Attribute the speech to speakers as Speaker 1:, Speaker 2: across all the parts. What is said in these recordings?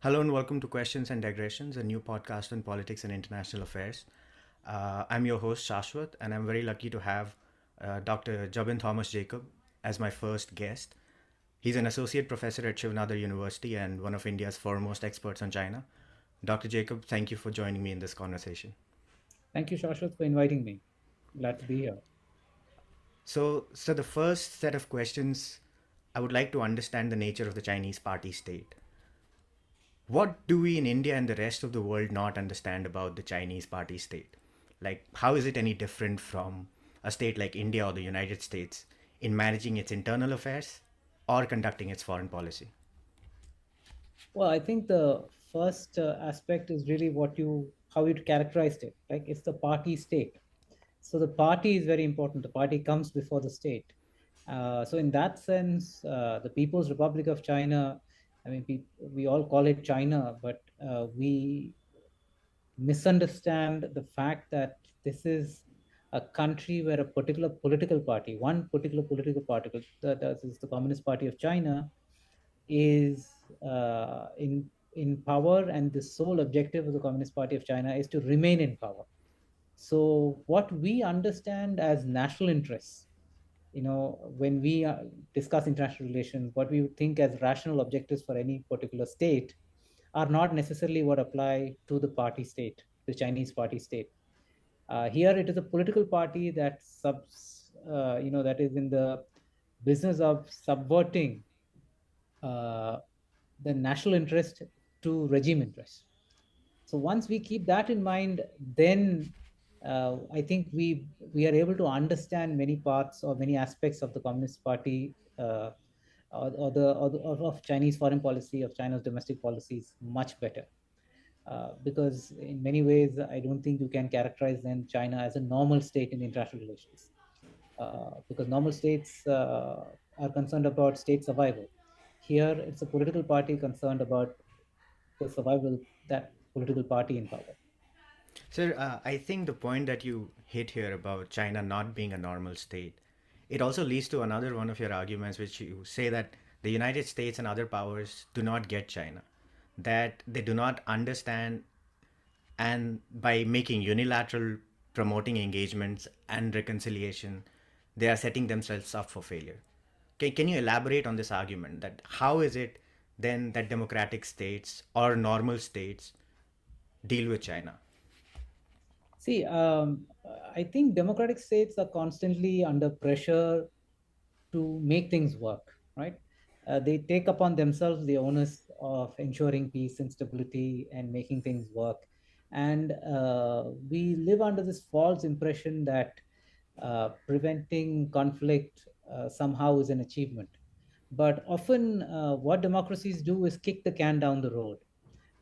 Speaker 1: Hello and welcome to Questions and Digressions, a new podcast on politics and international affairs. I'm your host, Shashwat, and I'm very lucky to have Dr. Jabin Thomas Jacob as my first guest. He's an associate professor at Shiv Nadar University and one of India's foremost experts on China. Dr. Jacob, thank you for joining me in this conversation.
Speaker 2: Thank you, Shashwat, for inviting me. Glad to be here.
Speaker 1: So the first set of questions, I would like to understand the nature of the Chinese party state. What do we in India and the rest of the world not understand about the Chinese party state? Like, how is it any different from a state like India or the United States in managing its internal affairs or conducting its foreign policy?
Speaker 2: Well, I think the first aspect is really how you characterized it. Like it's the party state. So the party is very important. The party comes before the state. So in that sense, the People's Republic of China, I mean, we all call it China, but we misunderstand the fact that this is a country where a particular political party, one particular political party, that is the Communist Party of China, is in power, and the sole objective of the Communist Party of China is to remain in power. So what we understand as national interests, when we discuss international relations, what we would think as rational objectives for any particular state are not necessarily what apply to the party state, the Chinese party state. Here, it is a political party that is in the business of subverting uh, the national interest to regime interest. So once we keep that in mind, then I think we are able to understand many parts or many aspects of the Communist Party of Chinese foreign policy, of China's domestic policies much better. Because in many ways, I don't think you can characterize then China as a normal state in international relations. Because normal states are concerned about state survival. Here, it's a political party concerned about the survival of that political party in power.
Speaker 1: Sir, I think the point that you hit here about China not being a normal state, it also leads to another one of your arguments, which you say that the United States and other powers do not get China, that they do not understand, and by making unilateral promoting engagements and reconciliation, they are setting themselves up for failure. Can you elaborate on this argument that how is it then that democratic states or normal states deal with China?
Speaker 2: See, I think democratic states are constantly under pressure to make things work, right? They take upon themselves the onus of ensuring peace and stability and making things work. And we live under this false impression that preventing conflict somehow is an achievement. But often, what democracies do is kick the can down the road.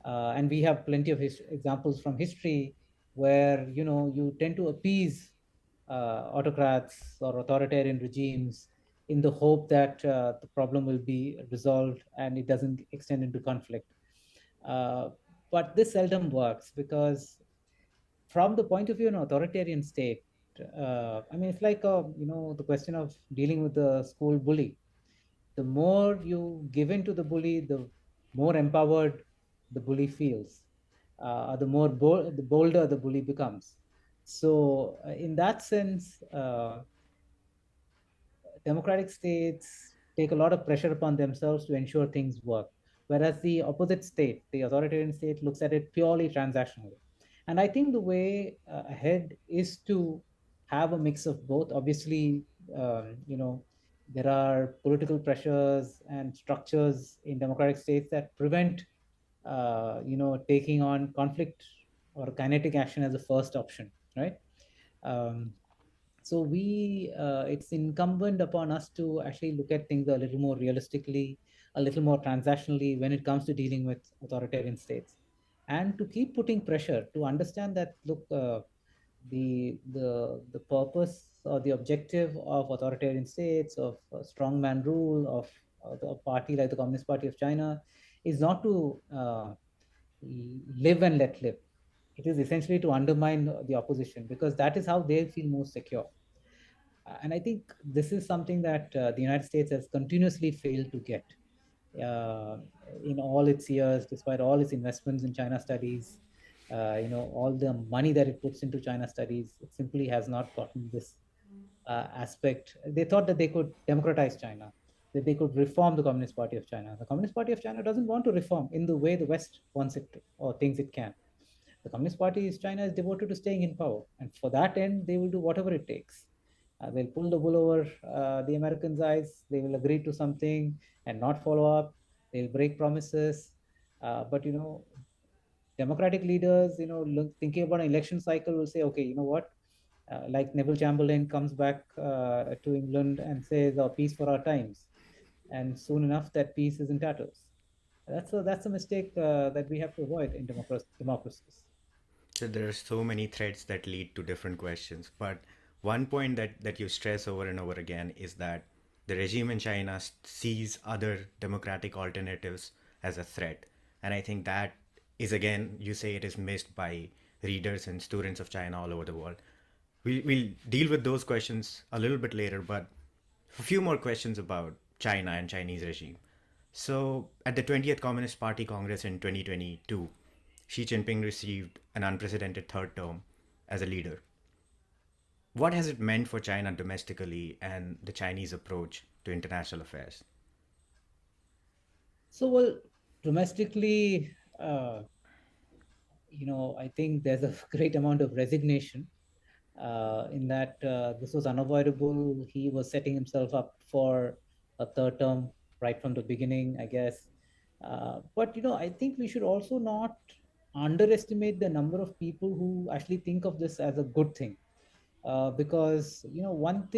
Speaker 2: And we have plenty of examples from history where you tend to appease autocrats or authoritarian regimes in the hope that the problem will be resolved and it doesn't extend into conflict. Uh, but this seldom works because, from the point of view of an authoritarian state, I mean, it's like the question of dealing with the school bully. The more you give in to the bully, the more empowered the bully feels. The bolder the bully becomes. So, in that sense, democratic states take a lot of pressure upon themselves to ensure things work, whereas the opposite state, the authoritarian state, looks at it purely transactionally. And I think the way ahead is to have a mix of both. Obviously, there are political pressures and structures in democratic states that prevent, taking on conflict or kinetic action as a first option, right? Um, so it's incumbent upon us to actually look at things a little more realistically, a little more transactionally when it comes to dealing with authoritarian states, and to keep putting pressure to understand that, look, the purpose or the objective of authoritarian states, of strongman rule, of a party like the Communist Party of China, is not to live and let live. It is essentially to undermine the opposition, because that is how they feel most secure. And I think this is something that the United States has continuously failed to get. uh, in all its years, despite all its investments in China studies, all the money that it puts into China studies, it simply has not gotten this aspect. They thought that they could democratize China, that they could reform the Communist Party of China. The Communist Party of China doesn't want to reform in the way the West wants it to, or thinks it can. The Communist Party of China is devoted to staying in power, and for that end, they will do whatever it takes. They'll pull the wool over the Americans' eyes. They will agree to something and not follow up. They'll break promises. But democratic leaders, thinking about an election cycle, will say, okay, you know what? Like Neville Chamberlain comes back to England and says, "Oh, peace for our times," and soon enough, that peace is in tatters. That's a mistake that we have to avoid in democracies.
Speaker 1: So there are so many threads that lead to different questions. But one point that you stress over and over again is that the regime in China sees other democratic alternatives as a threat. And I think that is, again, you say it is missed by readers and students of China all over the world. We'll deal with those questions a little bit later, but a few more questions about China and Chinese regime. So, at the 20th Communist Party Congress in 2022, Xi Jinping received an unprecedented third term as a leader. What has it meant for China domestically and the Chinese approach to international affairs?
Speaker 2: So, well, domestically, I think there's a great amount of resignation in that this was unavoidable. He was setting himself up for a third term right from the beginning, I guess. But I think we should also not underestimate the number of people who actually think of this as a good thing. Because one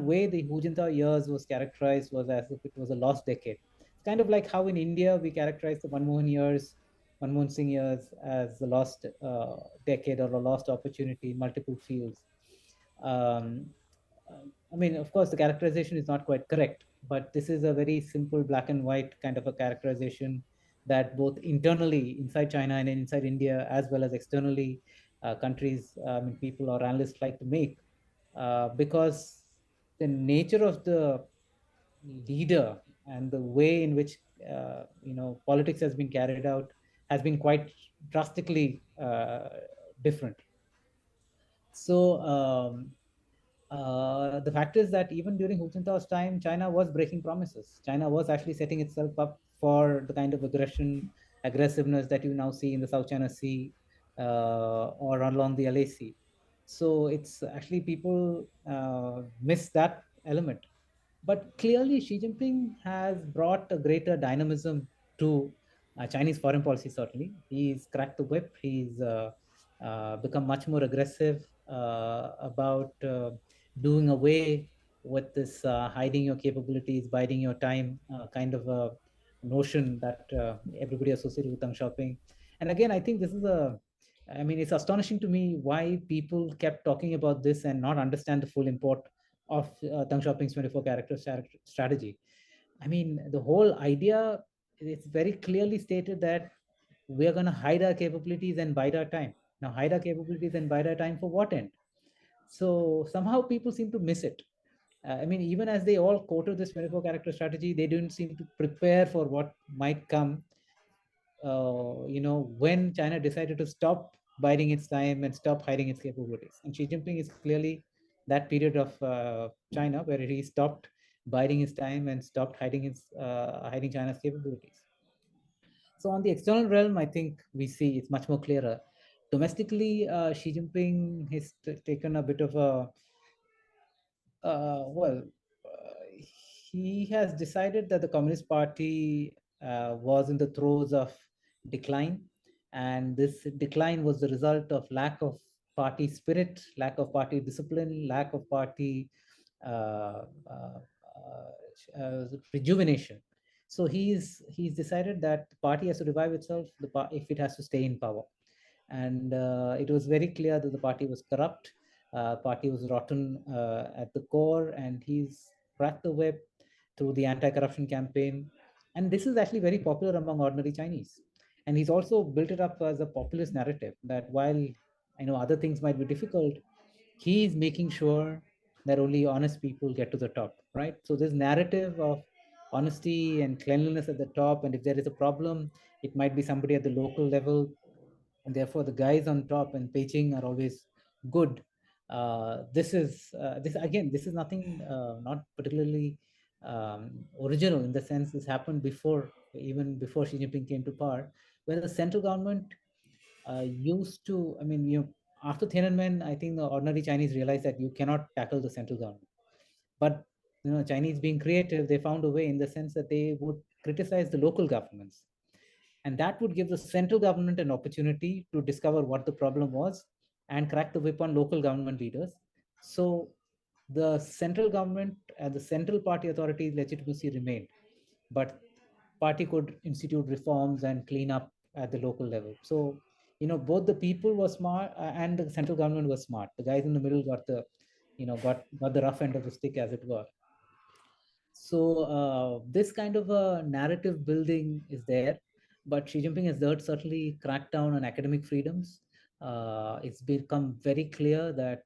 Speaker 2: way the Hu Jintao years was characterized was as if it was a lost decade. It's kind of like how in India we characterize the Manmohan Singh years as the lost decade or a lost opportunity in multiple fields. Um, I mean, of course, the characterization is not quite correct, but this is a very simple black and white kind of a characterization that both internally inside China and inside India, as well as externally, countries, I mean, people or analysts like to make, because the nature of the leader and the way in which politics has been carried out has been quite drastically different. So the fact is that even during Hu Jintao's time, China was breaking promises. China was actually setting itself up for the kind of aggressiveness that you now see in the South China Sea or along the LAC. So it's actually people miss that element. But clearly, Xi Jinping has brought a greater dynamism to Chinese foreign policy, certainly. He's cracked the whip. He's become much more aggressive about doing away with this hiding your capabilities, biding your time kind of a notion that everybody associated with Deng Xiaoping. And again, I think I mean, it's astonishing to me why people kept talking about this and not understand the full import of Deng Xiaoping's 24 character strategy. I mean, the whole idea, it's very clearly stated that we are going to hide our capabilities and bide our time. Now, hide our capabilities and bide our time for what end? So somehow people seem to miss it. I mean, even as they all quoted this 24 character strategy, they didn't seem to prepare for what might come when China decided to stop biding its time and stop hiding its capabilities. And Xi Jinping is clearly that period of China where he stopped biding his time and stopped hiding China's capabilities. So on the external realm, I think we see it's much more clearer. Domestically, Xi Jinping has taken a bit of a well, he has decided that the Communist Party was in the throes of decline, and this decline was the result of lack of party spirit, lack of party discipline, lack of party uh, uh, rejuvenation. So he's decided that the party has to revive itself if it has to stay in power. And it was very clear that the party was corrupt, party was rotten at the core, and he's cracked the whip through the anti-corruption campaign. And this is actually very popular among ordinary Chinese. And he's also built it up as a populist narrative that while I know other things might be difficult, he's making sure that only honest people get to the top, right? So this narrative of honesty and cleanliness at the top, and if there is a problem, it might be somebody at the local level, and therefore the guys on top and Beijing are always good. This again, this is nothing not particularly original, in the sense this happened before, even before Xi Jinping came to power, where the central government used to, I mean, after Tiananmen, I think the ordinary Chinese realized that you cannot tackle the central government. But Chinese being creative, they found a way, in the sense that they would criticize the local governments, and that would give the central government an opportunity to discover what the problem was and crack the whip on local government leaders. So the central government and the central party authorities' legitimacy remained, but party could institute reforms and clean up at the local level. So both the people were smart, and the central government was smart. The guys in the middle got the got the rough end of the stick, as it were. So this kind of a narrative building is there, but Xi Jinping has certainly cracked down on academic freedoms. It's become very clear that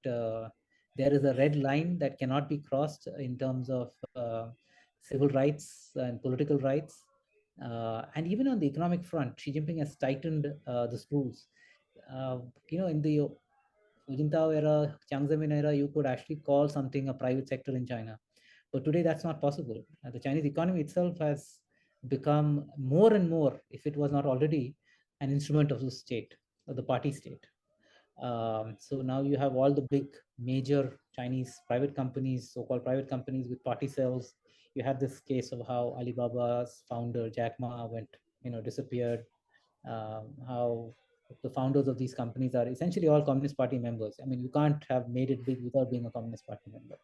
Speaker 2: there is a red line that cannot be crossed in terms of civil rights and political rights. And even on the economic front, Xi Jinping has tightened the screws. Uh, in the Hu Jintao era, Chiang Zemin era, you could actually call something a private sector in China. But today, that's not possible. The Chinese economy itself has become more and more, if it was not already, an instrument of the state, of the party state. So now you have all the big major Chinese private companies, so-called private companies with party cells. You have this case of how Alibaba's founder Jack Ma disappeared. How the founders of these companies are essentially all Communist Party members. I mean, you can't have made it big without being a Communist Party member.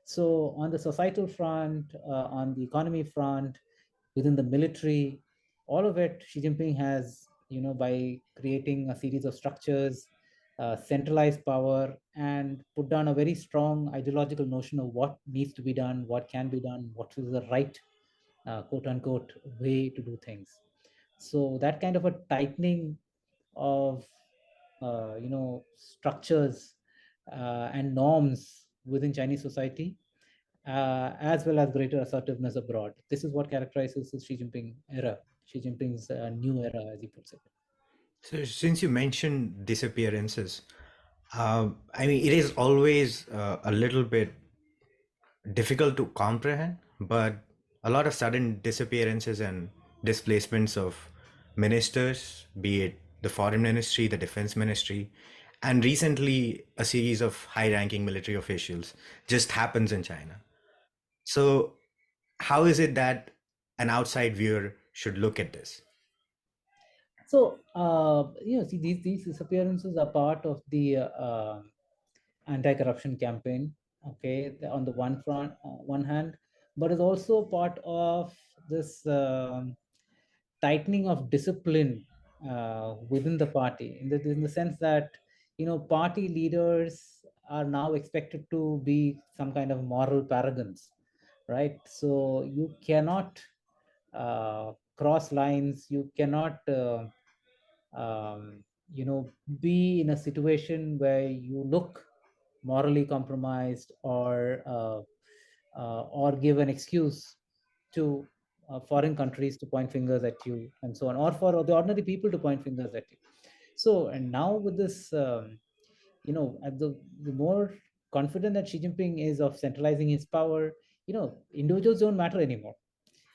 Speaker 2: So on the societal front, on the economy front, within the military, all of it, Xi Jinping has, by creating a series of structures, centralized power, and put down a very strong ideological notion of what needs to be done, what can be done, what is the right, quote unquote, way to do things. So that kind of a tightening of, structures and norms within Chinese society, as well as greater assertiveness abroad. This is what characterizes the Xi Jinping era, Xi Jinping's new era, as he puts it.
Speaker 1: So, since you mentioned disappearances, I mean, it is always a little bit difficult to comprehend, but a lot of sudden disappearances and displacements of ministers, be it the foreign ministry, the defense ministry, and recently a series of high ranking military officials just happens in China. So, how is it that an outside viewer should look at this?
Speaker 2: So, see, these disappearances are part of the anti-corruption campaign. Okay, on the one hand, but is also part of this tightening of discipline within the party, in the sense that party leaders are now expected to be some kind of moral paragons, right? So you cannot cross lines. You cannot be in a situation where you look morally compromised, or give an excuse to foreign countries to point fingers at you, and so on, or for the ordinary people to point fingers at you. So, and now with this, at the more confident that Xi Jinping is of centralizing his power, individuals don't matter anymore.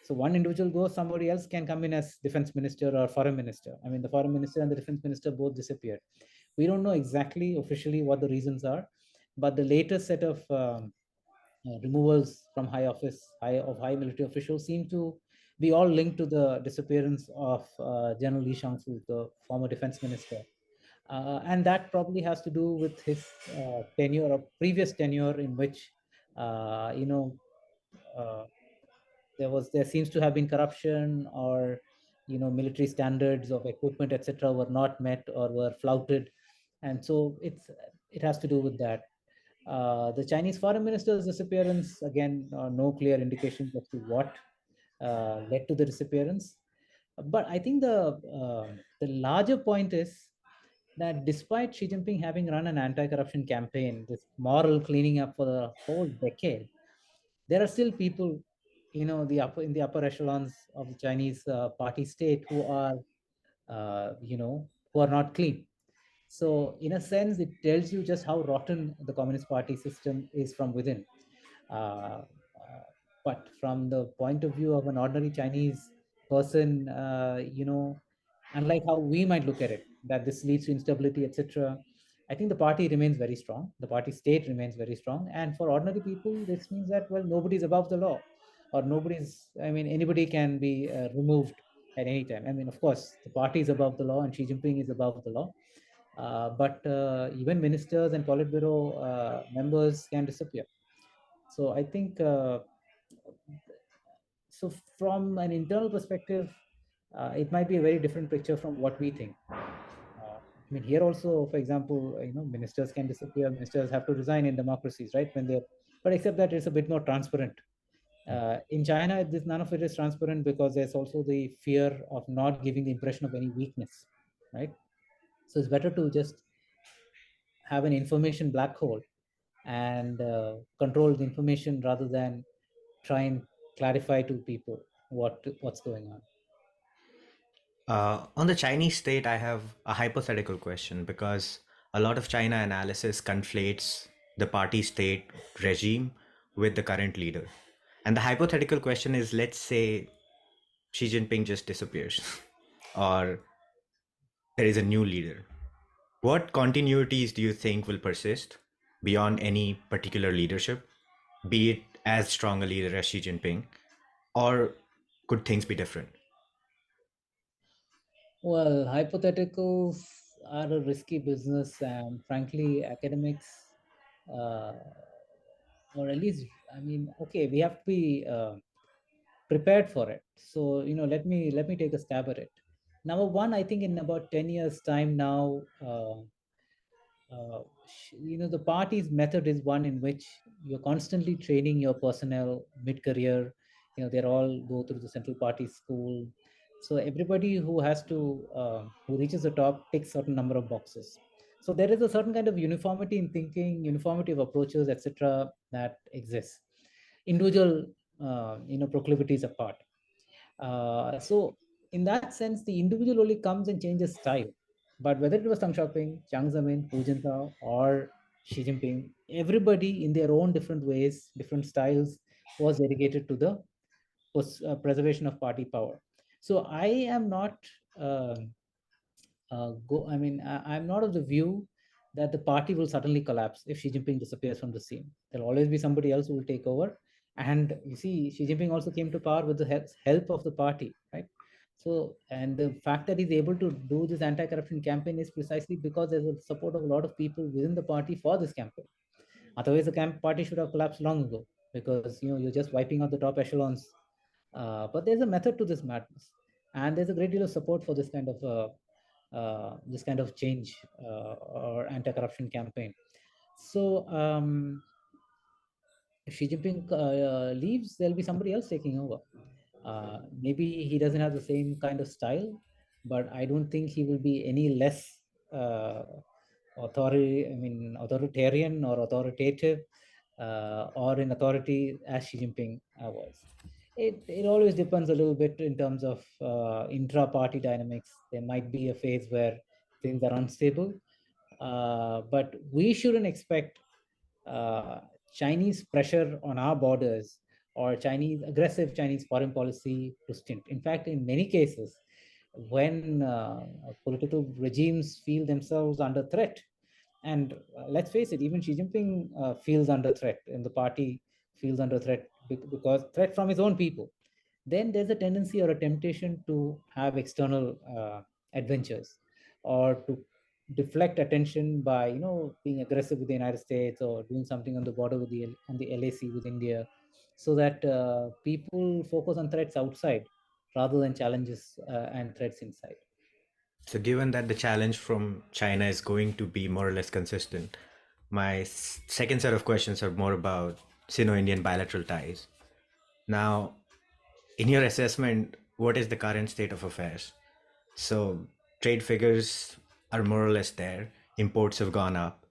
Speaker 2: So one individual goes, somebody else can come in as defense minister or foreign minister. I mean, the foreign minister and the defense minister both disappeared. We don't know exactly officially what the reasons are, but the latest set of removals from high military officials seem to be all linked to the disappearance of General Li Shangfu, the former defense minister. And that probably has to do with his tenure or previous tenure, in which uh, you know uh, there seems to have been corruption, or military standards of equipment, etc., were not met or were flouted, and so it has to do with that. The Chinese foreign minister's disappearance, again, no clear indications as to what led to the disappearance. But I think the larger point is that despite Xi Jinping having run an anti-corruption campaign, this moral cleaning up for the whole decade, there are still people the upper echelons of the Chinese party state who are who are not clean. So in a sense, it tells you just how rotten the Communist Party system is from within. Uh, uh, but from the point of view of an ordinary Chinese person, unlike how we might look at it, that this leads to instability, etc. I think the party remains very strong. The party state remains very strong. And for ordinary people, this means that, well, nobody's above the law, or anybody can be removed at any time. I mean, of course, the party is above the law and Xi Jinping is above the law. But even ministers and Politburo members can disappear. So I think so. From an internal perspective, it might be a very different picture from what we think. Here also, for example, ministers can disappear. Ministers have to resign in democracies, right? But except that it's a bit more transparent. In China, none of it is transparent because there's also the fear of not giving the impression of any weakness, right? So it's better to just have an information black hole and control the information rather than try and clarify to people what's going on.
Speaker 1: On the Chinese state, I have a hypothetical question because a lot of China analysis conflates the party state regime with the current leader. And the hypothetical question is, let's say Xi Jinping just disappears or there is a new leader. What continuities do you think will persist beyond any particular leadership, be it as strong a leader as Xi Jinping, or could things be different?
Speaker 2: Well, hypotheticals are a risky business, and frankly, academics, uh, or at least, okay, we have to be prepared for it. So, let me take a stab at it. Number one, I think in about 10 years' time now, the party's method is one in which you're constantly training your personnel mid-career. They're all go through the central party school. So everybody who reaches the top ticks certain number of boxes. So there is a certain kind of uniformity in thinking, uniformity of approaches, etc., that exists. Individual, proclivities apart. So in that sense, the individual only comes and changes style. But whether it was Deng Xiaoping, Jiang Zemin, Hu Jintao, or Xi Jinping, everybody in their own different ways, different styles, was dedicated to the preservation of party power. So I am not I'm not of the view that the party will suddenly collapse if Xi Jinping disappears from the scene. There'll always be somebody else who will take over. And you see, Xi Jinping also came to power with the help of the party, right? So, and the fact that he's able to do this anti-corruption campaign is precisely because there's a support of a lot of people within the party for this campaign. Otherwise, the party should have collapsed long ago because you're just wiping out the top echelons. But there's a method to this madness, and there's a great deal of support for this kind of change or anti-corruption campaign. So if Xi Jinping leaves, there'll be somebody else taking over. Maybe he doesn't have the same kind of style, but I don't think he will be any less authoritarian or authoritative or in authority as Xi Jinping was. It always depends a little bit in terms of intra-party dynamics. There might be a phase where things are unstable, but we shouldn't expect uh, Chinese pressure on our borders or aggressive Chinese foreign policy to stint. In fact, in many cases, when political regimes feel themselves under threat, and let's face it, even Xi Jinping feels under threat, and the party feels under threat because threat from his own people, then there's a tendency or a temptation to have external adventures or to deflect attention by being aggressive with the United States or doing something on the border with the LAC with India, so that people focus on threats outside rather than challenges and threats inside.
Speaker 1: So, given that the challenge from China is going to be more or less consistent, my second set of questions are more about Sino Indian bilateral ties. Now, in your assessment, what is the current state of affairs? So, trade figures are more or less there, imports have gone up,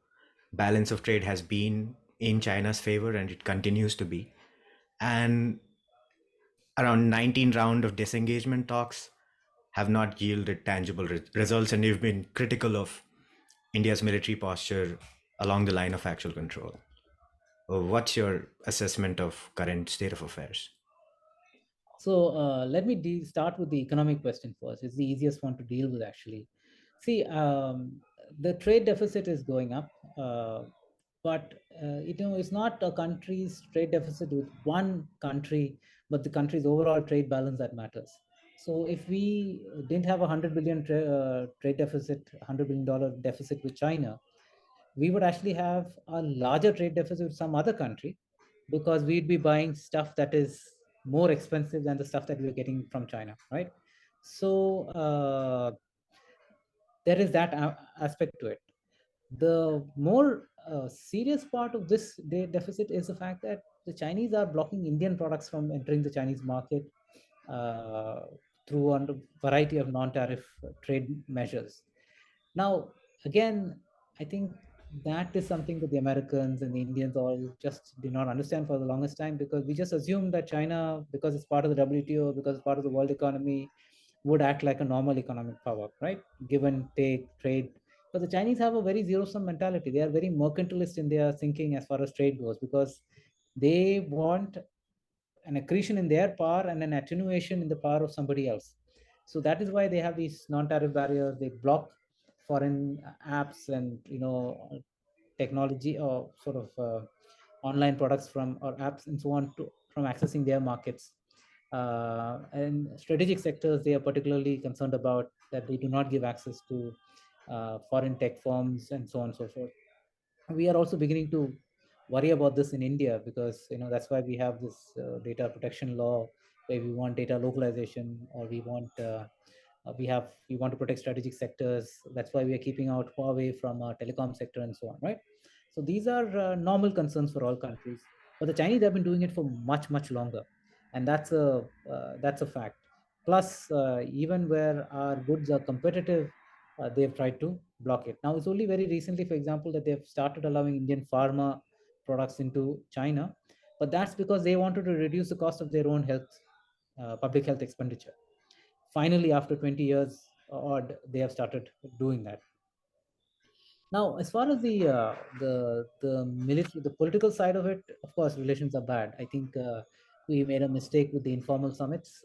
Speaker 1: balance of trade has been in China's favor and it continues to be. And around 19 round of disengagement talks have not yielded tangible results, and you've been critical of India's military posture along the line of actual control. What's your assessment of current state of affairs?
Speaker 2: So let me start with the economic question first. It's the easiest one to deal with, actually. See, the trade deficit is going up, but it's not a country's trade deficit with one country, but the country's overall trade balance that matters. So if we didn't have a trade deficit, $100 billion deficit with China, we would actually have a larger trade deficit with some other country, because we'd be buying stuff that is more expensive than the stuff that we're getting from China, right? So there is that aspect to it. The more serious part of this deficit is the fact that the Chinese are blocking Indian products from entering the Chinese market uh, through a variety of non-tariff trade measures. Now, again, I think that is something that the Americans and the Indians all just did not understand for the longest time, because we just assumed that China, because it's part of the WTO, because it's part of the world economy, would act like a normal economic power, right? Give and take, trade. But the Chinese have a very zero-sum mentality. They are very mercantilist in their thinking as far as trade goes, because they want an accretion in their power and an attenuation in the power of somebody else. So that is why they have these non-tariff barriers. They block foreign apps and technology, or sort of online products from, or apps and so on, from accessing their markets. And strategic sectors, they are particularly concerned about that they do not give access to foreign tech firms and so on and so forth. We are also beginning to worry about this in India, because that's why we have this data protection law, where we want data localization, or we want to protect strategic sectors. That's why we are keeping out Huawei from our telecom sector and so on, right? So these are normal concerns for all countries, but the Chinese have been doing it for much, much longer, and that's a fact. Plus, even where our goods are competitive, they've tried to block it. Now, it's only very recently, for example, that they've started allowing Indian pharma products into China, but that's because they wanted to reduce the cost of their own public health expenditure. Finally, after 20 years odd, they have started doing that. Now, as far as the military, the political side of it, of course, relations are bad. I think we made a mistake with the informal summits.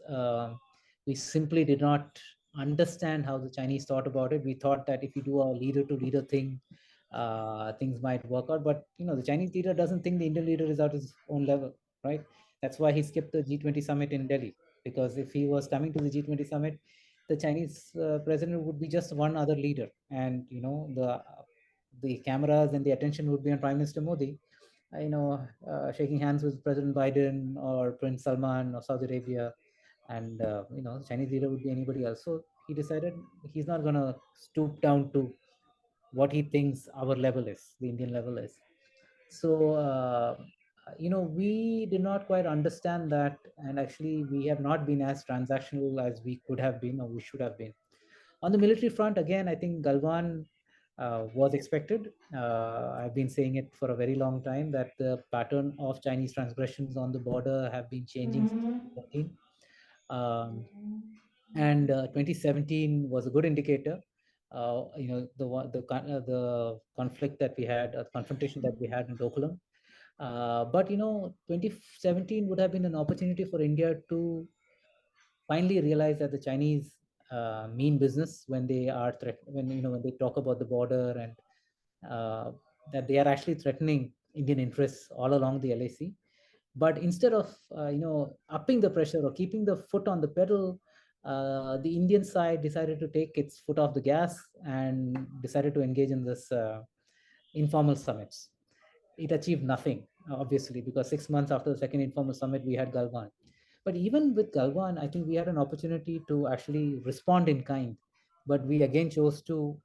Speaker 2: We simply did not understand how the Chinese thought about it. We thought that if you do a leader-to-leader thing, things might work out. But the Chinese leader doesn't think the Indian leader is at his own level, right? That's why he skipped the G20 summit in Delhi. Because if he was coming to the G20 summit, the Chinese president would be just one other leader, and the cameras and the attention would be on Prime Minister Modi, shaking hands with President Biden or Prince Salman of Saudi Arabia, and the Chinese leader would be anybody else. So he decided he's not going to stoop down to what he thinks our level is, the Indian level is. So we did not quite understand that, and actually we have not been as transactional as we could have been, or we should have been. On the military front, again, I think Galwan was expected. I've been saying it for a very long time that the pattern of Chinese transgressions on the border have been changing since 2013. Um, and 2017 was a good indicator. The conflict that we had, confrontation that we had in Dokulam. But 2017 would have been an opportunity for India to finally realize that the Chinese mean business when they are when they talk about the border, and that they are actually threatening Indian interests all along the LAC. But instead of upping the pressure or keeping the foot on the pedal, the Indian side decided to take its foot off the gas and decided to engage in this informal summits. It achieved nothing, obviously, because 6 months after the second informal summit, we had Galwan. But even with Galwan, I think we had an opportunity to actually respond in kind. But we again chose to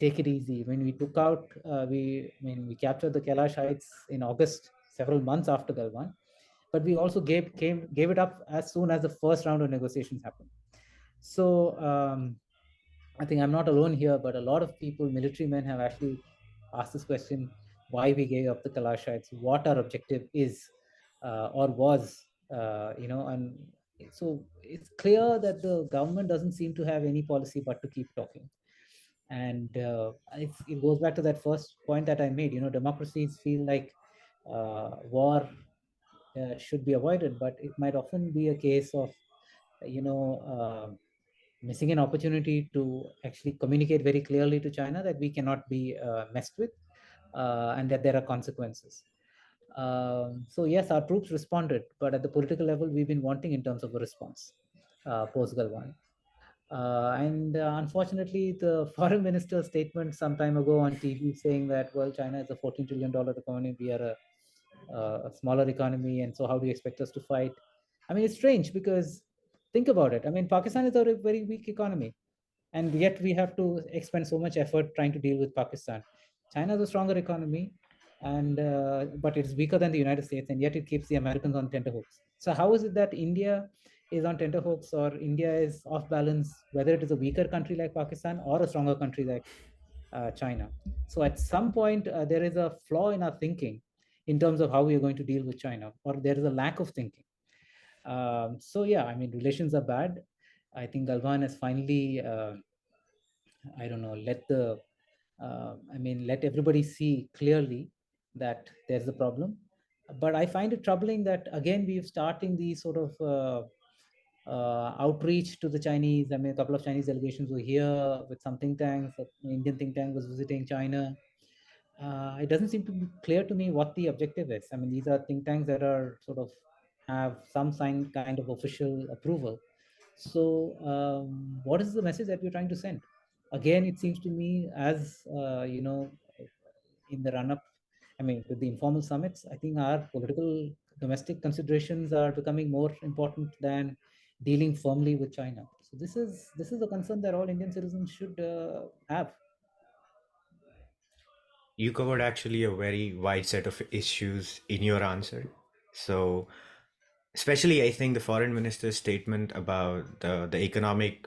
Speaker 2: take it easy. When we took out, we captured the Kailash Heights in August, several months after Galwan. But we also gave it up as soon as the first round of negotiations happened. So I think I'm not alone here, but a lot of people, military men, have actually asked this question: why we gave up the Kailash Heights, what our objective is or was And so it's clear that the government doesn't seem to have any policy but to keep talking. And it goes back to that first point that I made. Democracies feel like war should be avoided, but it might often be a case of you know missing an opportunity to actually communicate very clearly to China that we cannot be messed with, and that there are consequences. So yes, our troops responded, but at the political level, we've been wanting in terms of a response post Galwan. And unfortunately, the foreign minister's statement some time ago on TV saying that, well, China is a $14 trillion economy, we are a smaller economy, and so how do you expect us to fight? I mean, it's strange because think about it. I mean, Pakistan is a very weak economy, and yet we have to expend so much effort trying to deal with Pakistan. China is a stronger economy, and but it's weaker than the United States, and yet it keeps the Americans on tenterhooks. So how is it that India is on tenterhooks, or India is off balance, whether it is a weaker country like Pakistan or a stronger country like China? So at some point, there is a flaw in our thinking in terms of how we are going to deal with China, or there is a lack of thinking. So yeah, I mean, relations are bad. I think Galvan has finally, I don't know, let everybody see clearly that there's a problem. But I find it troubling that again we're starting these sort of outreach to the Chinese. I mean, a couple of Chinese delegations were here with some think tanks. An Indian think tank was visiting China. It doesn't seem to be clear to me what the objective is. I mean, these are think tanks that are sort of have some kind of official approval. So, what is the message that we're trying to send? Again, it seems to me, as in the run-up, I mean, with the informal summits, I think our political domestic considerations are becoming more important than dealing firmly with China. So this is a concern that all Indian citizens should have.
Speaker 1: You covered actually a very wide set of issues in your answer. So, especially, I think the foreign minister's statement about the economic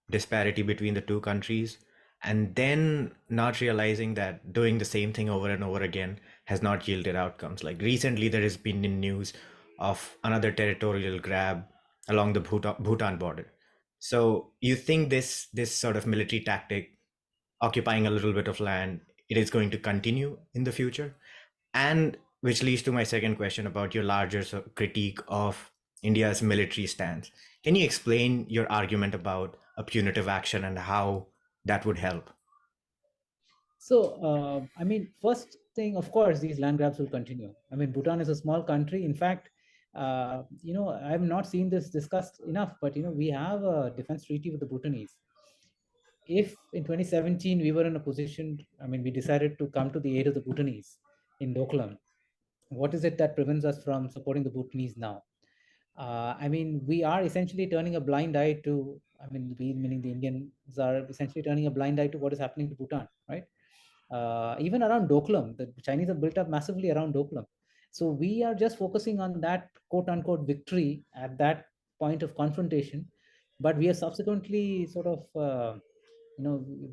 Speaker 1: disparity between the two countries, and then not realizing that doing the same thing over and over again has not yielded outcomes. Like recently, there has been in news of another territorial grab along the Bhutan border. So you think this sort of military tactic, occupying a little bit of land, it is going to continue in the future? And which leads to my second question about your larger critique of India's military stance. Can you explain your argument about a punitive action and how that would help?
Speaker 2: So, I mean, first thing, of course, these land grabs will continue. I mean, Bhutan is a small country. In fact, I've not seen this discussed enough, but, we have a defense treaty with the Bhutanese. If in 2017 we were in a position, I mean, we decided to come to the aid of the Bhutanese in Doklam, what is it that prevents us from supporting the Bhutanese now? I mean, we are essentially turning a blind eye to, I mean, we, meaning the Indians, are essentially turning a blind eye to what is happening to Bhutan, right? Even around Doklam, the Chinese have built up massively around Doklam. So we are just focusing on that quote unquote victory at that point of confrontation. But we are subsequently sort of,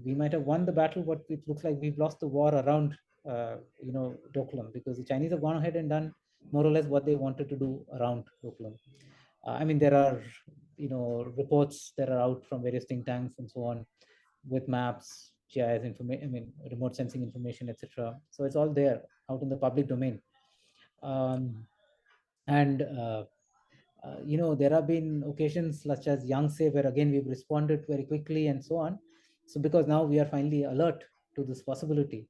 Speaker 2: we might have won the battle, but it looks like we've lost the war around, Doklam, because the Chinese have gone ahead and done more or less what they wanted to do around Doklam. I mean, there are, reports that are out from various think tanks and so on with maps, GIS information, I mean, remote sensing information, etc. So it's all there out in the public domain. Um, and there have been occasions such as Yangtze where again we've responded very quickly and so on. So because now we are finally alert to this possibility.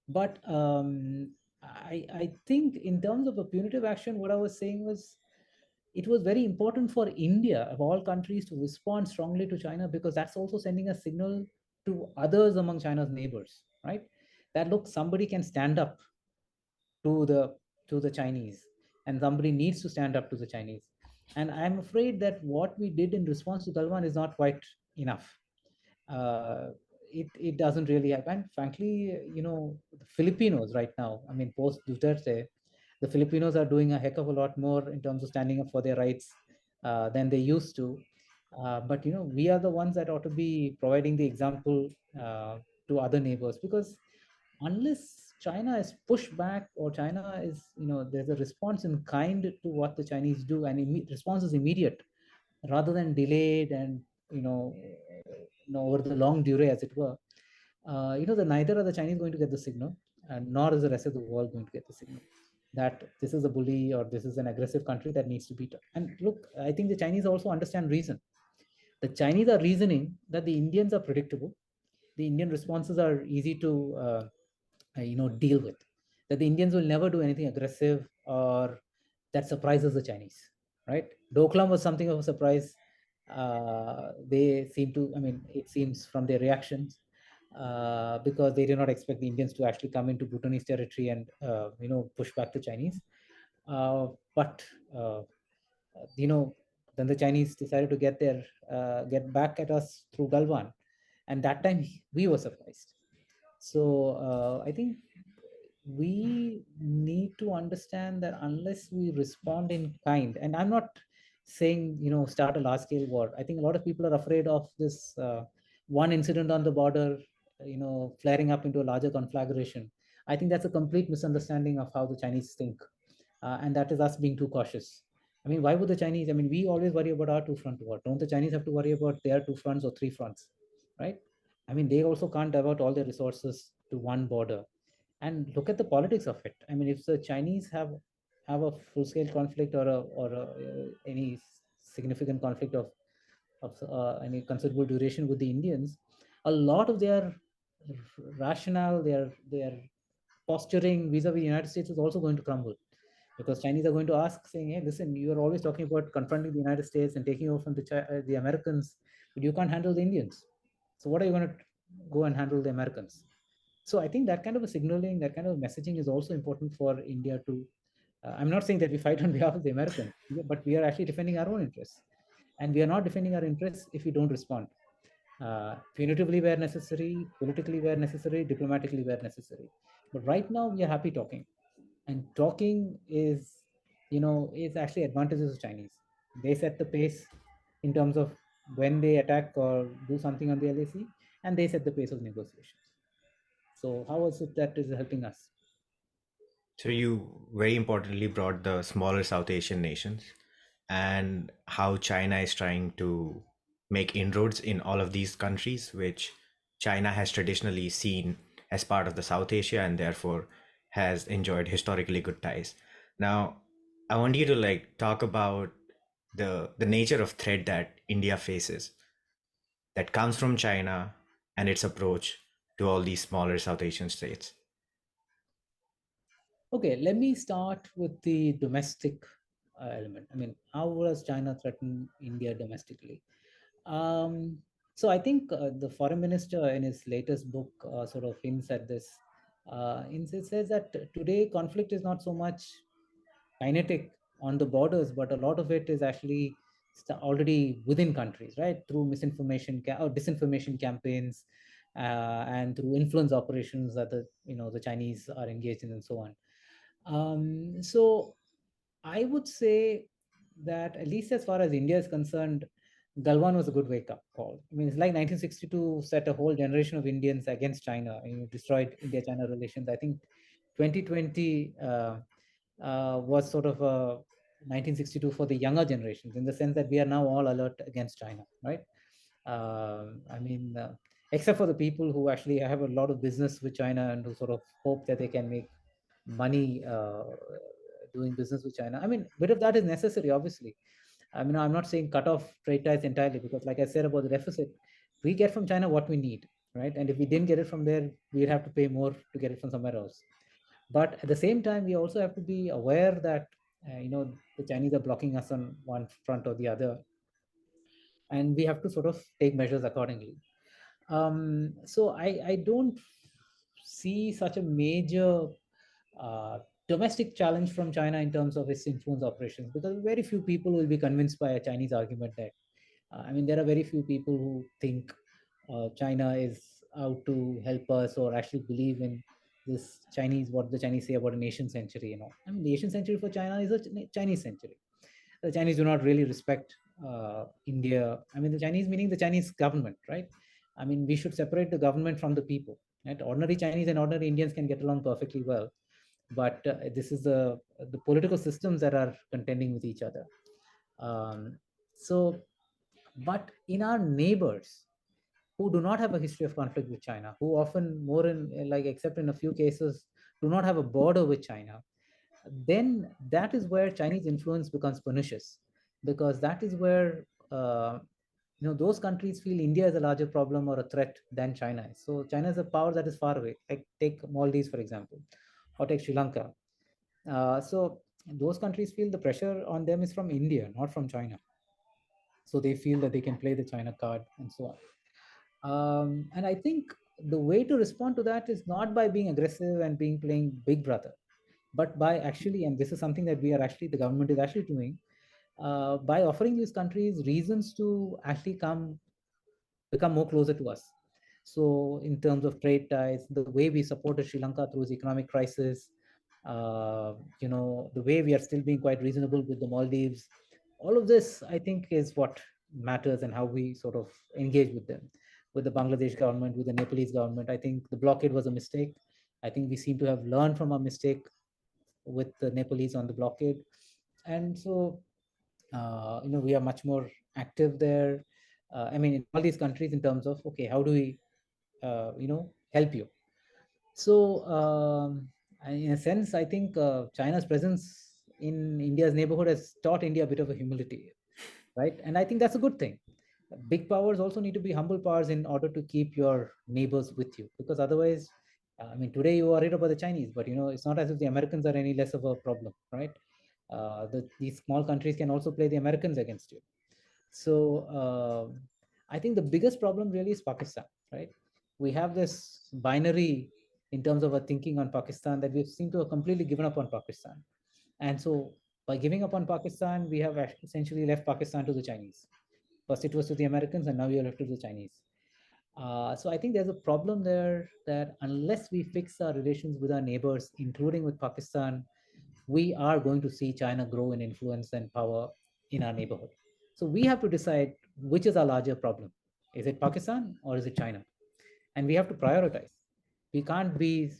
Speaker 2: But I think in terms of a punitive action, what I was saying was it was very important for India, of all countries, to respond strongly to China, because that's also sending a signal to others among China's neighbors, right? That look, somebody can stand up to the Chinese, and somebody needs to stand up to the Chinese. And I'm afraid that what we did in response to Galwan is not quite enough. Uh, it doesn't really happen. Frankly, the Filipinos right now, I mean, post Duterte, the Filipinos are doing a heck of a lot more in terms of standing up for their rights than they used to. But we are the ones that ought to be providing the example to other neighbors, because unless China is pushed back, or China is, there's a response in kind to what the Chinese do, and response is immediate rather than delayed and, over the long durée, as it were. The neither are the Chinese going to get the signal, and nor is the rest of the world going to get the signal that this is a bully or this is an aggressive country that needs to beat up. And look, I think the Chinese also understand reason. The Chinese are reasoning that the Indians are predictable, the Indian responses are easy to deal with, that the Indians will never do anything aggressive or that surprises the Chinese, right? Doklam was something of a surprise. They seem to, I mean, it seems from their reactions, because they did not expect the Indians to actually come into Bhutanese territory and push back the Chinese. But then the Chinese decided to get back at us through Galwan, and that time we were surprised. So I think we need to understand that unless we respond in kind, and I'm not saying start a large scale war. I think a lot of people are afraid of this one incident on the border, flaring up into a larger conflagration. I think that's a complete misunderstanding of how the Chinese think, and that is us being too cautious. I mean, why would the Chinese? I mean, we always worry about our two-front war. Don't the Chinese have to worry about their two fronts or three fronts, right? I mean, they also can't divert all their resources to one border. And look at the politics of it. I mean, if the Chinese have a full-scale conflict or any significant conflict of any considerable duration with the Indians, a lot of their rationale, their posturing vis-a-vis the United States is also going to crumble, because Chinese are going to ask, saying, "Hey, listen, you are always talking about confronting the United States and taking over from the Americans, but you can't handle the Indians. So what are you going to go and handle the Americans?" So I think that kind of a signaling, that kind of messaging is also important for India to. I'm not saying that we fight on behalf of the Americans, but we are actually defending our own interests, and we are not defending our interests if we don't respond. Punitively where necessary, politically where necessary, diplomatically where necessary. But right now we are happy talking, and talking is actually advantages of Chinese. They set the pace in terms of when they attack or do something on the LAC, and they set the pace of negotiations. So how is it that is helping us?
Speaker 1: So you very importantly brought the smaller South Asian nations and how China is trying to make inroads in all of these countries, which China has traditionally seen as part of the South Asia and therefore has enjoyed historically good ties. Now, I want you to like talk about the nature of threat that India faces that comes from China and its approach to all these smaller South Asian states.
Speaker 2: Okay, let me start with the domestic element. I mean, how does China threaten India domestically? Um, so I think the foreign minister in his latest book sort of hints at this. It says that today conflict is not so much kinetic on the borders, but a lot of it is actually already within countries, right? Through misinformation or disinformation campaigns, and through influence operations that the Chinese are engaged in, and so on. So I would say that, at least as far as India is concerned, Galwan was a good wake up call. I mean, it's like 1962 set a whole generation of Indians against China, destroyed India-China relations. I think 2020 was sort of a 1962 for the younger generations, in the sense that we are now all alert against China, right? I mean, except for the people who actually have a lot of business with China and who sort of hope that they can make money doing business with China. I mean, bit of that is necessary, obviously. I mean, I'm not saying cut off trade ties entirely, because, like I said about the deficit, we get from China what we need, right? And if we didn't get it from there, we'd have to pay more to get it from somewhere else. But at the same time, we also have to be aware that the Chinese are blocking us on one front or the other, and we have to sort of take measures accordingly. So I don't see such a major uh, domestic challenge from China in terms of its influence operations, because very few people will be convinced by a Chinese argument that, I mean, there are very few people who think China is out to help us, or actually believe in this Chinese, what the Chinese say about a nation century. I mean, the Asian century for China is a Chinese century. The Chinese do not really respect India. I mean, the Chinese meaning the Chinese government, right? I mean, we should separate the government from the people. Right? Ordinary Chinese and ordinary Indians can get along perfectly well, but this is the political systems that are contending with each other. Um, so, but in our neighbors who do not have a history of conflict with China, who often more in like except in a few cases do not have a border with China, then that is where Chinese influence becomes pernicious, because that is where those countries feel India is a larger problem or a threat than China is. So China is a power that is far away. Like take Maldives for example, or take Sri Lanka. So those countries feel the pressure on them is from India, not from China. So they feel that they can play the China card and so on. And I think the way to respond to that is not by being aggressive and being playing Big Brother, but by actually, and this is something that the government is actually doing, by offering these countries reasons to actually become more closer to us. So in terms of trade ties, the way we supported Sri Lanka through its economic crisis, the way we are still being quite reasonable with the Maldives, all of this, I think, is what matters and how we sort of engage with them, with the Bangladesh government, with the Nepalese government. I think the blockade was a mistake. I think we seem to have learned from our mistake with the Nepalese on the blockade. And so, we are much more active there. I mean, in all these countries in terms of, okay, how do we, help you? So, in a sense, I think China's presence in India's neighborhood has taught India a bit of a humility, right? And I think that's a good thing. Big powers also need to be humble powers in order to keep your neighbors with you, because otherwise, I mean, today you are worried about the Chinese, but it's not as if the Americans are any less of a problem, right? These small countries can also play the Americans against you. So I think the biggest problem really is Pakistan, right? We have this binary in terms of our thinking on Pakistan, that we seem to have completely given up on Pakistan. And so by giving up on Pakistan, we have essentially left Pakistan to the Chinese. First it was to the Americans, and now we are left to the Chinese. So I think there's a problem there, that unless we fix our relations with our neighbors, including with Pakistan, we are going to see China grow in influence and power in our neighborhood. So we have to decide which is our larger problem. Is it Pakistan or is it China? And we have to prioritize. We can't be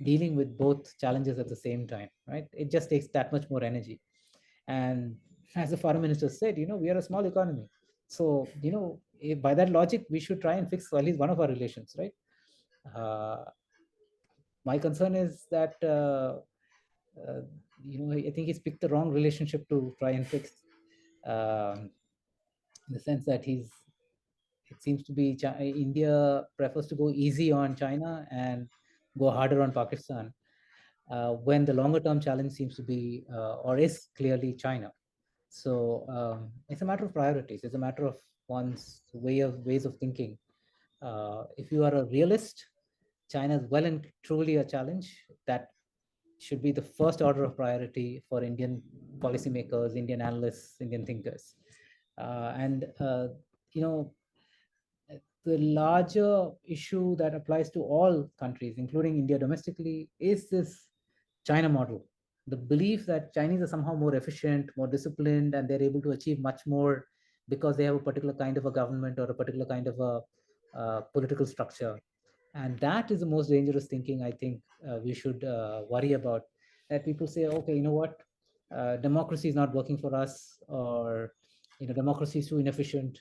Speaker 2: dealing with both challenges at the same time, right? It just takes that much more energy. And as the foreign minister said, we are a small economy. So, by that logic, we should try and fix at least one of our relations, right? Uh, my concern is that uh, I think he's picked the wrong relationship to try and fix. In the sense that it seems to be India prefers to go easy on China and go harder on Pakistan, when the longer term challenge seems to be or is clearly China. So it's a matter of priorities. It's a matter of one's ways of thinking. If you are a realist, China is well and truly a challenge that should be the first order of priority for Indian policymakers, Indian analysts, Indian thinkers. And you know, the larger issue that applies to all countries, including India domestically, is this China model. The belief that Chinese are somehow more efficient, more disciplined, and they're able to achieve much more because they have a particular kind of a government or a particular kind of a political structure. And that is the most dangerous thinking, I think, we should worry about. That people say, okay, you know what, democracy is not working for us, or democracy is too inefficient,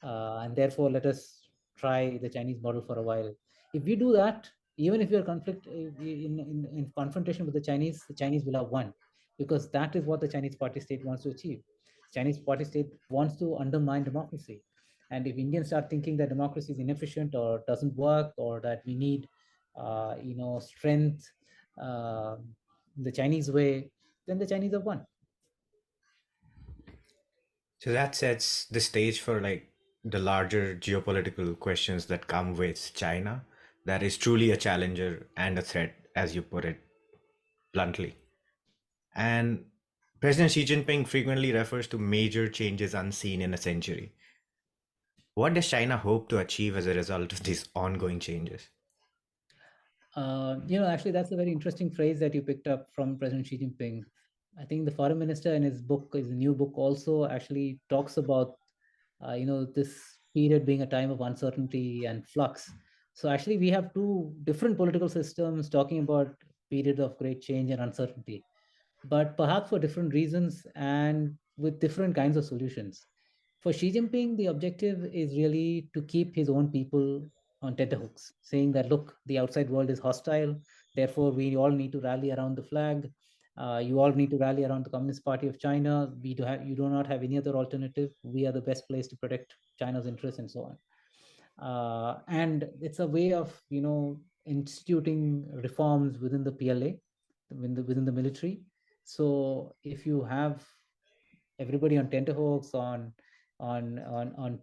Speaker 2: and therefore let us try the Chinese model for a while. If we do that, even if you're in confrontation with the Chinese will have won, because that is what the Chinese party state wants to achieve. Chinese party state wants to undermine democracy. And if Indians start thinking that democracy is inefficient or doesn't work, or that we need, strength, uh, the Chinese way, then the Chinese have won.
Speaker 1: So that sets the stage for like the larger geopolitical questions that come with China, that is truly a challenger and a threat, as you put it bluntly. And President Xi Jinping frequently refers to major changes unseen in a century. What does China hope to achieve as a result of these ongoing changes?
Speaker 2: Actually, that's a very interesting phrase that you picked up from President Xi Jinping. I think the foreign minister in his new book, also actually talks about, this period being a time of uncertainty and flux. So actually, we have two different political systems talking about periods of great change and uncertainty, but perhaps for different reasons and with different kinds of solutions. For Xi Jinping, the objective is really to keep his own people on tenterhooks, saying that, look, the outside world is hostile, therefore, we all need to rally around the flag. You all need to rally around the Communist Party of China. You do not have any other alternative. We are the best place to protect China's interests, and so on. And it's a way of instituting reforms within the PLA, within the military. So if you have everybody on tenterhooks, on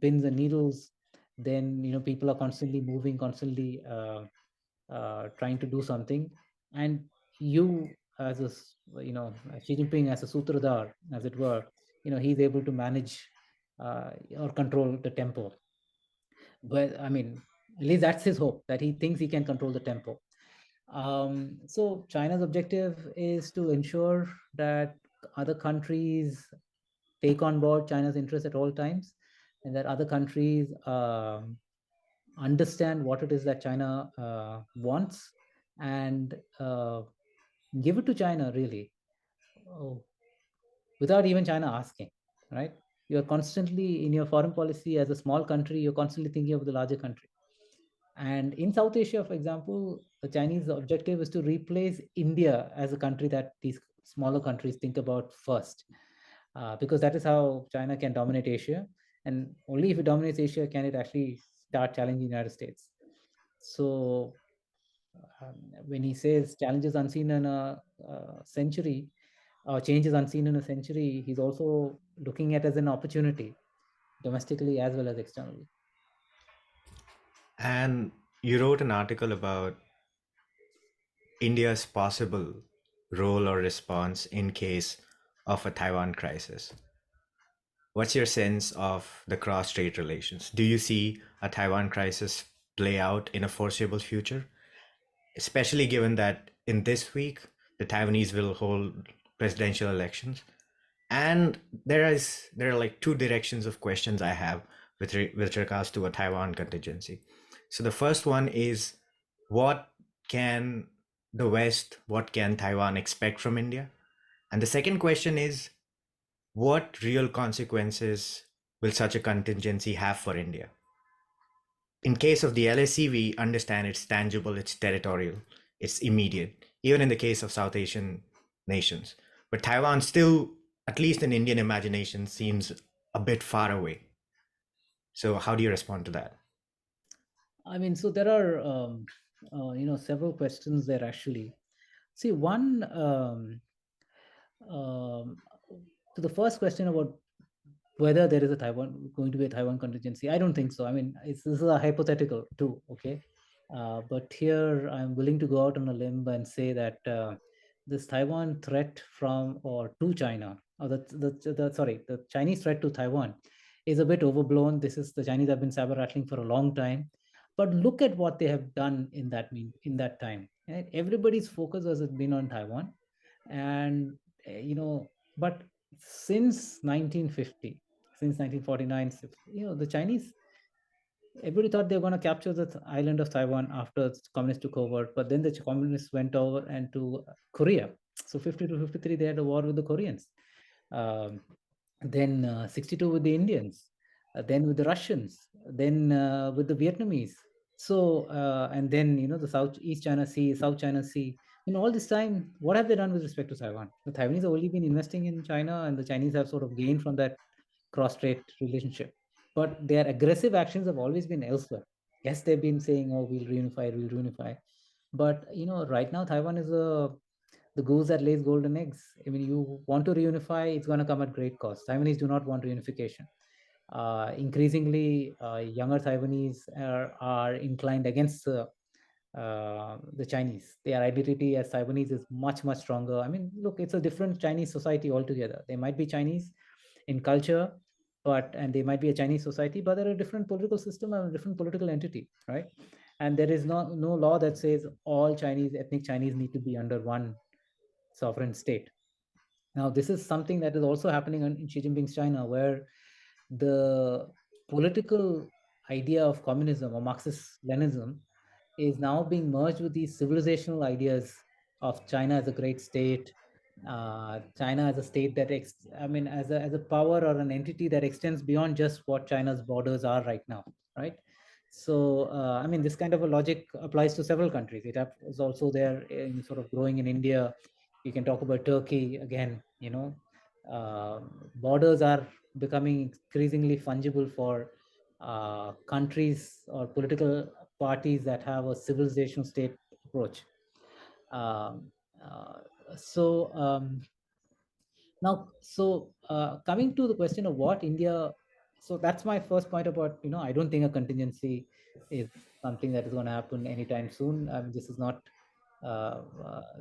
Speaker 2: pins and needles, then people are constantly moving, constantly trying to do something, and you as Xi Jinping as a sutradhar, as it were, he's able to manage or control the tempo. But I mean, at least that's his hope, that he thinks he can control the tempo. So China's objective is to ensure that other countries take on board China's interests at all times, and that other countries understand what it is that China wants, and give it to China, really, oh, without even China asking, right? You're constantly, in your foreign policy as a small country, you're constantly thinking of the larger country. And in South Asia, for example, the Chinese objective is to replace India as a country that these smaller countries think about first, because that is how China can dominate Asia. And only if it dominates Asia can it actually start challenging the United States. So when he says challenges unseen in a century, or changes unseen in a century, he's also looking at it as an opportunity, domestically as well as externally.
Speaker 1: And you wrote an article about India's possible role or response in case of a Taiwan crisis. What's your sense of the cross-strait relations? Do you see a Taiwan crisis play out in a foreseeable future? Especially given that in this week, the Taiwanese will hold presidential elections. And there are like two directions of questions I have with regards to a Taiwan contingency. So the first one is, what can what can Taiwan expect from India? And the second question is, what real consequences will such a contingency have for India? In case of the LAC, we understand it's tangible, it's territorial, it's immediate, even in the case of South Asian nations. But Taiwan still, at least in Indian imagination, seems a bit far away. So, how do you respond to that?
Speaker 2: I mean, so there are several questions there actually. See, one, um, to the first question about whether there is a Taiwan going to be a Taiwan contingency, I don't think so. I mean, this is a hypothetical too, okay? But here I'm willing to go out on a limb and say that this Taiwan threat from or to China, or the Chinese threat to Taiwan is a bit overblown. This is, the Chinese have been saber rattling for a long time, but look at what they have done in that time. Right? Everybody's focus has been on Taiwan, and but since 1950, since 1949, the Chinese, everybody thought they were going to capture the island of Taiwan after the communists took over, but then the communists went over and to Korea. So 50 to 53, they had a war with the Koreans. Um, then 62 with the Indians, then with the Russians, then with the Vietnamese. So and then the Southeast China Sea, South China Sea. All this time, what have they done with respect to Taiwan? The Taiwanese have only been investing in China, and the Chinese have sort of gained from that cross-strait relationship. But their aggressive actions have always been elsewhere. Yes, they've been saying, "Oh, we'll reunify," but right now Taiwan is the goose that lays golden eggs. I mean, you want to reunify, it's going to come at great cost. Taiwanese do not want reunification. Increasingly, younger Taiwanese are inclined against the Chinese. Their identity as Taiwanese is much, much stronger. I mean, look, it's a different Chinese society altogether. They might be Chinese in culture, and they might be a Chinese society, but they're a different political system and a different political entity, right? And there is no law that says all Chinese, ethnic Chinese, need to be under one sovereign state. Now, this is something that is also happening in Xi Jinping's China, where the political idea of communism or Marxist Leninism is now being merged with these civilizational ideas of China as a great state, China as a state that, I mean, as a power or an entity that extends beyond just what China's borders are right now, right? So, I mean, this kind of a logic applies to several countries. Is also there in sort of growing in India. You can talk about Turkey again. Borders are becoming increasingly fungible for countries or political parties that have a civilization state approach. Um, uh, so now, so coming to the question of what India, so that's my first point about, I don't think a contingency is something that is going to happen anytime soon. This is not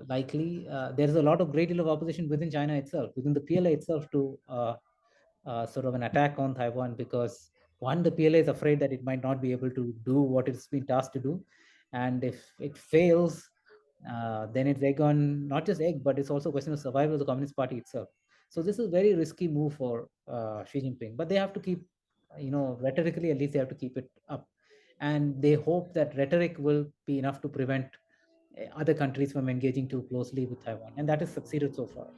Speaker 2: likely. There's a lot of great deal of opposition within China itself, within the PLA itself, to sort of an attack on Taiwan, because one, the PLA is afraid that it might not be able to do what it's been tasked to do, and if it fails, then it's egg on, not just egg, but it's also a question of survival of the Communist Party itself. So this is a very risky move for Xi Jinping, but they have to keep, rhetorically at least they have to keep it up, and they hope that rhetoric will be enough to prevent other countries from engaging too closely with Taiwan, and that has succeeded so far.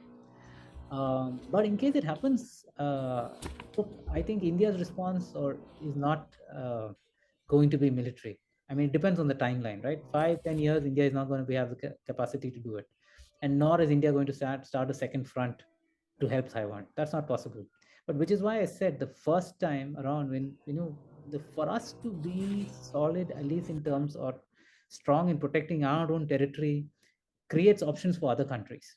Speaker 2: But in case it happens, look, I think India's response or is not going to be military. I mean, it depends on the timeline, right? 5, 10 years, India is not going to have the capacity to do it, and nor is India going to start a second front to help Taiwan. That's not possible. But which is why I said the first time around, when for us to be solid, at least in terms or strong in protecting our own territory, creates options for other countries.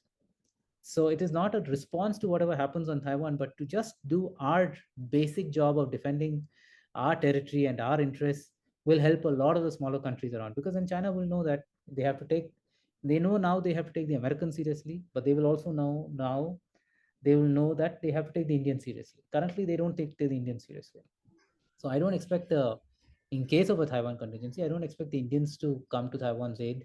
Speaker 2: So it is not a response to whatever happens on Taiwan, but to just do our basic job of defending our territory and our interests will help a lot of the smaller countries around. Because then China will know that they know now they have to take the Americans seriously, but they will also know now they will know that they have to take the Indians seriously. Currently, they don't take the Indians seriously. So I don't expect in case of a Taiwan contingency, I don't expect the Indians to come to Taiwan's aid,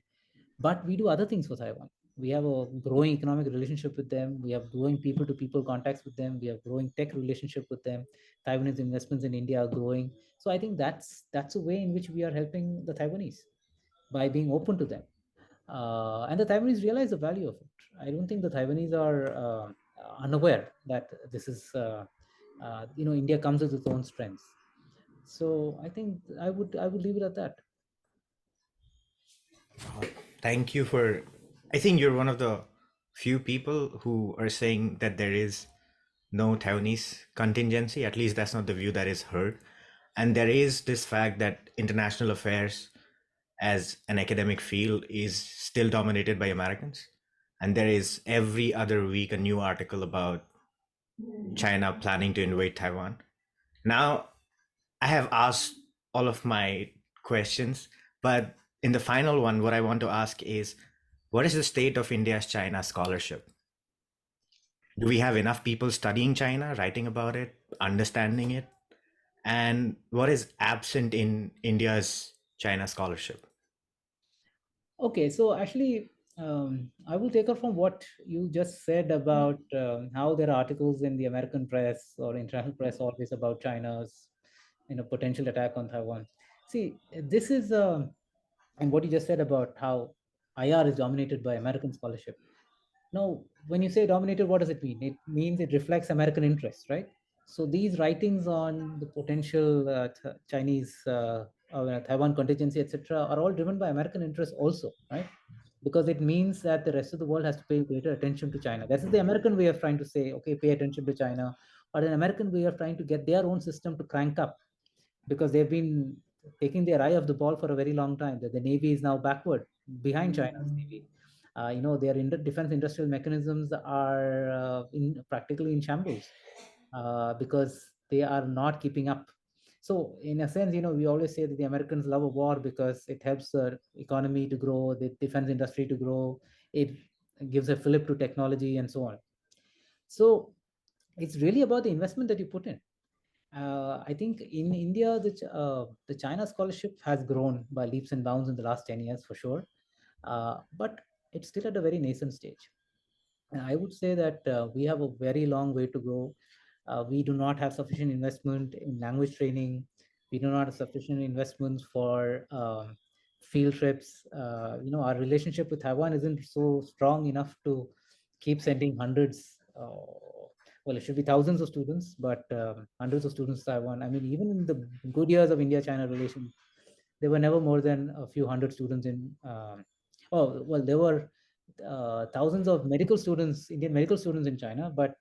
Speaker 2: but we do other things for Taiwan. We have a growing economic relationship with them. We have growing people-to-people contacts with them. We have growing tech relationship with them. Taiwanese investments in India are growing. So I think that's a way in which we are helping the Taiwanese by being open to them. And the Taiwanese realize the value of it. I don't think the Taiwanese are unaware that this is, India comes with its own strengths. So I think I would leave it at that.
Speaker 1: Thank you for. I think you're one of the few people who are saying that there is no Taiwanese contingency. At least that's not the view that is heard. And there is this fact that international affairs as an academic field is still dominated by Americans. And there is every other week a new article about China planning to invade Taiwan. Now, I have asked all of my questions, but in the final one, what I want to ask is what is the state of India's China scholarship? Do we have enough people studying China, writing about it, understanding it? And what is absent in India's China scholarship?
Speaker 2: Okay, so actually, I will take off from what you just said about how there are articles in the American press or international press always about China's, potential attack on Taiwan. See, this is, and what you just said about how IR is dominated by American scholarship. Now, when you say dominated, what does it mean? It means it reflects American interests, right? So these writings on the potential Chinese, Taiwan contingency, etc., are all driven by American interests also, right? Because it means that the rest of the world has to pay greater attention to China. This is the American way of trying to say, okay, pay attention to China, or an American way of trying to get their own system to crank up, because they've been taking their eye off the ball for a very long time. That the Navy is now backward behind China's Navy. Their defense industrial mechanisms are practically in shambles because they are not keeping up. So, in a sense, we always say that the Americans love a war because it helps the economy to grow, the defense industry to grow. It gives a fillip to technology and so on. So, it's really about the investment that you put in. I think in India, the China scholarship has grown by leaps and bounds in the last 10 years for sure, but it's still at a very nascent stage. And I would say that we have a very long way to go. We do not have sufficient investment in language training. We do not have sufficient investments for field trips. Our relationship with Taiwan isn't so strong enough to keep sending hundreds. Well, it should be thousands of students, but hundreds of students to Taiwan. I mean, even in the good years of India-China relations, there were never more than a few hundred students in. Oh, well, there were thousands of medical students, Indian medical students in China, but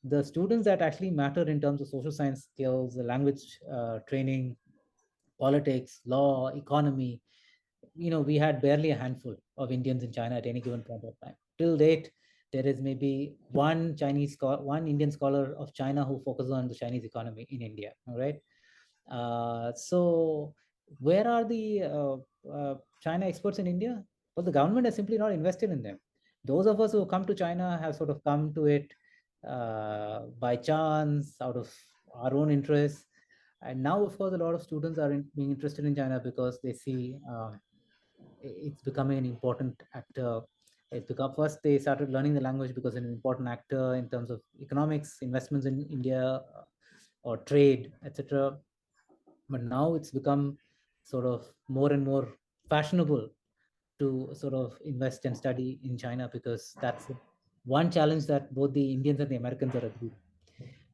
Speaker 2: the students that actually mattered in terms of social science skills, the language training, politics, law, economy, we had barely a handful of Indians in China at any given point of time. Till date, there is maybe one Indian scholar of China who focuses on the Chinese economy in India. All right. So where are the China experts in India? Well, the government has simply not invested in them. Those of us who come to China have sort of come to it by chance, out of our own interests. And now, of course, a lot of students are being interested in China because they see it's becoming an important actor. It's become first they started learning the language because it's an important actor in terms of economics, investments in India, or trade, etc. But now it's become sort of more and more fashionable to sort of invest and study in China because that's one challenge that both the Indians and the Americans are agreed.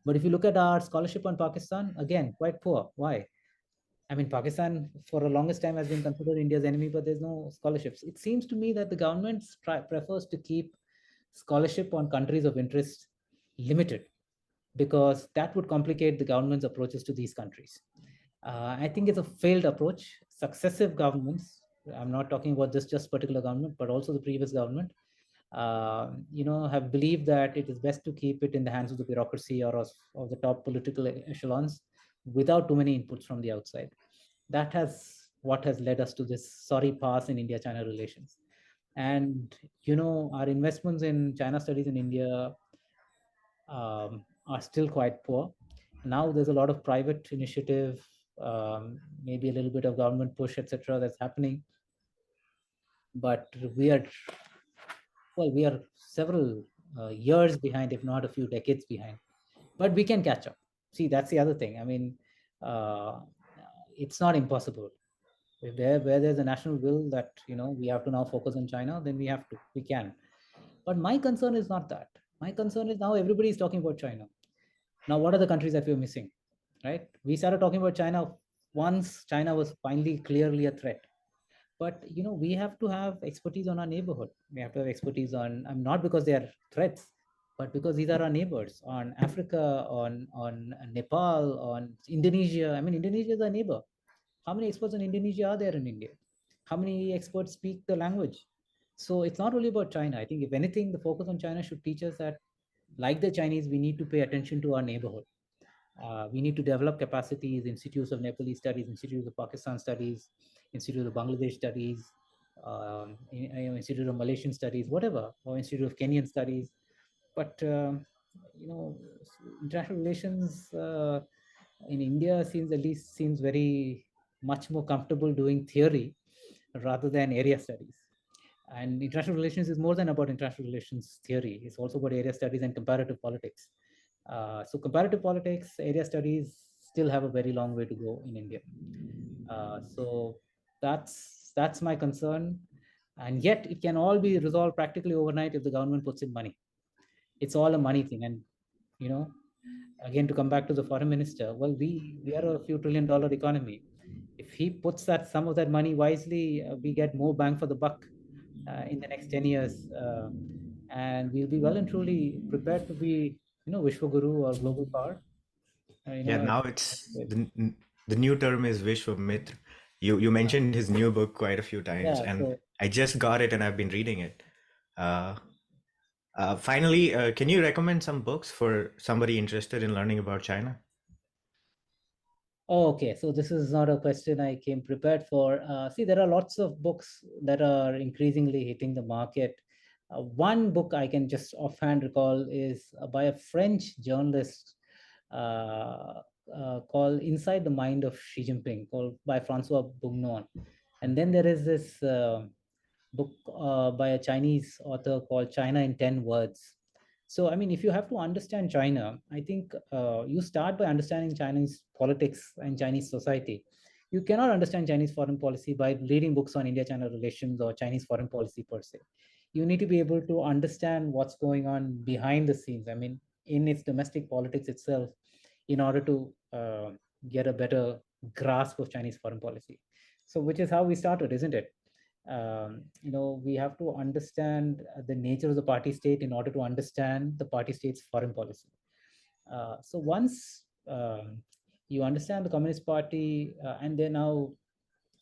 Speaker 2: But if you look at our scholarship on Pakistan, again, quite poor. Why? I mean, Pakistan for the longest time has been considered India's enemy, but there's no scholarships. It seems to me that the government prefers to keep scholarship on countries of interest limited because that would complicate the government's approaches to these countries. I think it's a failed approach. Successive governments, I'm not talking about this just particular government, but also the previous government, have believed that it is best to keep it in the hands of the bureaucracy or of the top political echelons without too many inputs from the outside. That has what has led us to this sorry pass in India-China relations. And our investments in China studies in India are still quite poor. Now there's a lot of private initiative, maybe a little bit of government push, etc., that's happening. But we are several years behind, if not a few decades behind. But we can catch up. See, that's the other thing. I mean, uh, it's not impossible. Where there's a national will that we have to now focus on China, then we can. But my concern is not that. My concern is now everybody is talking about China. Now, what are the countries that we're missing? Right? We started talking about China once China was finally clearly a threat. But we have to have expertise on our neighborhood. We have to have expertise on, not because they are threats, but because these are our neighbors, on Africa, on Nepal, on Indonesia. I mean, Indonesia is our neighbor. How many experts in Indonesia are there in India? How many experts speak the language? So it's not only about China. I think if anything, the focus on China should teach us that, like the Chinese, we need to pay attention to our neighborhood. We need to develop capacities, institutes of Nepali studies, institutes of Pakistan studies, institute of Bangladesh studies, institute of Malaysian studies, whatever, or institute of Kenyan studies. But you know, international relations in India seems very much more comfortable doing theory rather than area studies. And international relations is more than about international relations theory. It's also about area studies and comparative politics. So comparative politics, area studies still have a very long way to go in India. So that's my concern. And yet it can all be resolved practically overnight if the government puts in money. It's all a money thing. And you know, again, to come back to the foreign minister, well, we are a few $1 trillion economy. If he puts that some of that money wisely, we get more bang for the buck in the next 10 years. And we'll be well and truly prepared to be, Vishwaguru or global power.
Speaker 1: Yeah, now it's the new term is Vishwamitra. You mentioned his new book quite a few times,
Speaker 2: Yeah.
Speaker 1: and
Speaker 2: So,
Speaker 1: I just got it and I've been reading it. Uh, Finally, can you recommend some books for somebody interested in learning about China?
Speaker 2: oh, okay. So this is not a question I came prepared for. See, there are lots of books that are increasingly hitting the market. One book I can just offhand recall is by a French journalist uh, called Inside the Mind of Xi Jinping, called by Francois Bougnon. And then there is this book by a Chinese author called China in 10 Words. So, I mean, if you have to understand China, I think you start by understanding Chinese politics and Chinese society. You cannot understand Chinese foreign policy by reading books on India-China relations or Chinese foreign policy per se. You need to be able to understand what's going on behind the scenes. I mean, in its domestic politics itself, in order to get a better grasp of Chinese foreign policy. So, which is how we started, isn't it? We have to understand the nature of the party state in order to understand the party state's foreign policy. So once you understand the Communist Party, and then now,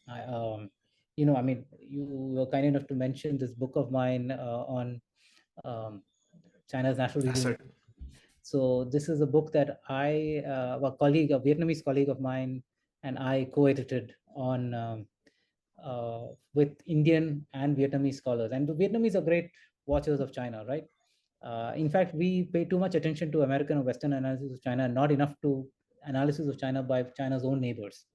Speaker 2: I, I mean, you were kind enough to mention this book of mine on um, China's national
Speaker 1: Yes,
Speaker 2: regime.
Speaker 1: sir.
Speaker 2: So this is a book that a colleague, a Vietnamese colleague of mine, and I co-edited on with Indian and Vietnamese scholars. And the Vietnamese are great watchers of China, right? In fact, we pay too much attention to American or Western analysis of China, not enough to analysis of China by China's own neighbors,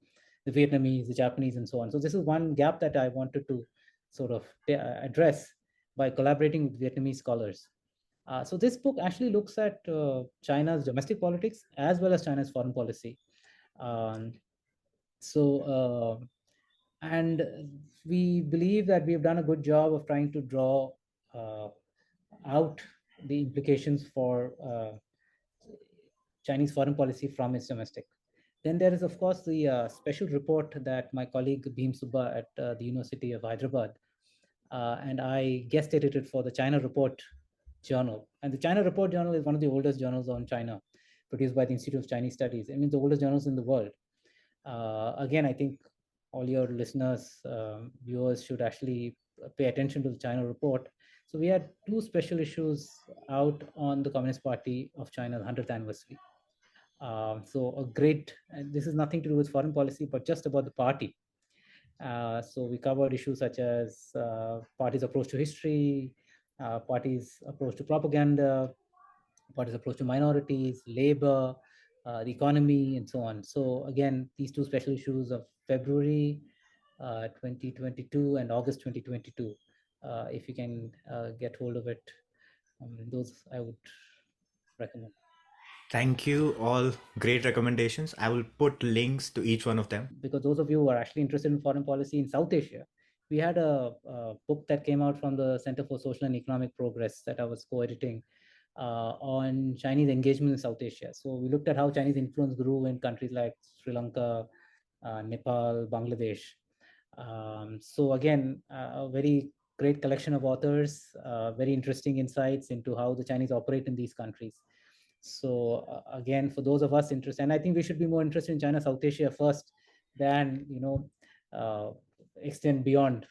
Speaker 2: the Vietnamese, the Japanese, and so on. So this is one gap that I wanted to sort of address by collaborating with Vietnamese scholars. So this book actually looks at China's domestic politics as well as China's foreign policy. Um, so, and we believe that we have done a good job of trying to draw uh, out the implications for Chinese foreign policy from its domestic. Then there is, of course, the special report that my colleague Bhim Subba at the University of Hyderabad and I guest edited for the China Report journal. And the China Report journal is one of the oldest journals on China, produced by the Institute of Chinese Studies. I mean, the oldest journals in the world. Again, I think all your listeners, viewers should actually pay attention to the China Report. So we had two special issues out on the Communist Party of China's 100th anniversary. So a great, and this is nothing to do with foreign policy, but just about the party. So we covered issues such as parties' approach to history, parties' approach to propaganda, parties' approach to minorities, labor, the economy, and so on. So again, these two special issues of February 2022 and August 2022, if you can get hold of it, those I would recommend.
Speaker 1: Thank you. All great recommendations. I will put links to each one of them.
Speaker 2: Because those of you who are actually interested in foreign policy in South Asia, we had a book that came out from the Center for Social and Economic Progress that I was co-editing on Chinese engagement in South Asia. So we looked at how Chinese influence grew in countries like Sri Lanka, Nepal, Bangladesh. So again, a very great collection of authors, very interesting insights into how the Chinese operate in these countries. So again, for those of us interested, and I think we should be more interested in China, South Asia first, than extend beyond.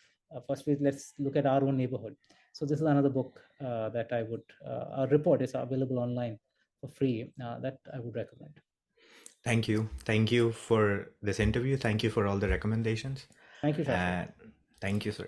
Speaker 2: First, let's look at our own neighborhood. So this is another book that I would. A report is available online for free that I would recommend.
Speaker 1: Thank you. Thank you for this interview. Thank you for all the recommendations.
Speaker 2: Thank you, Shashwat.
Speaker 1: Thank you, sir.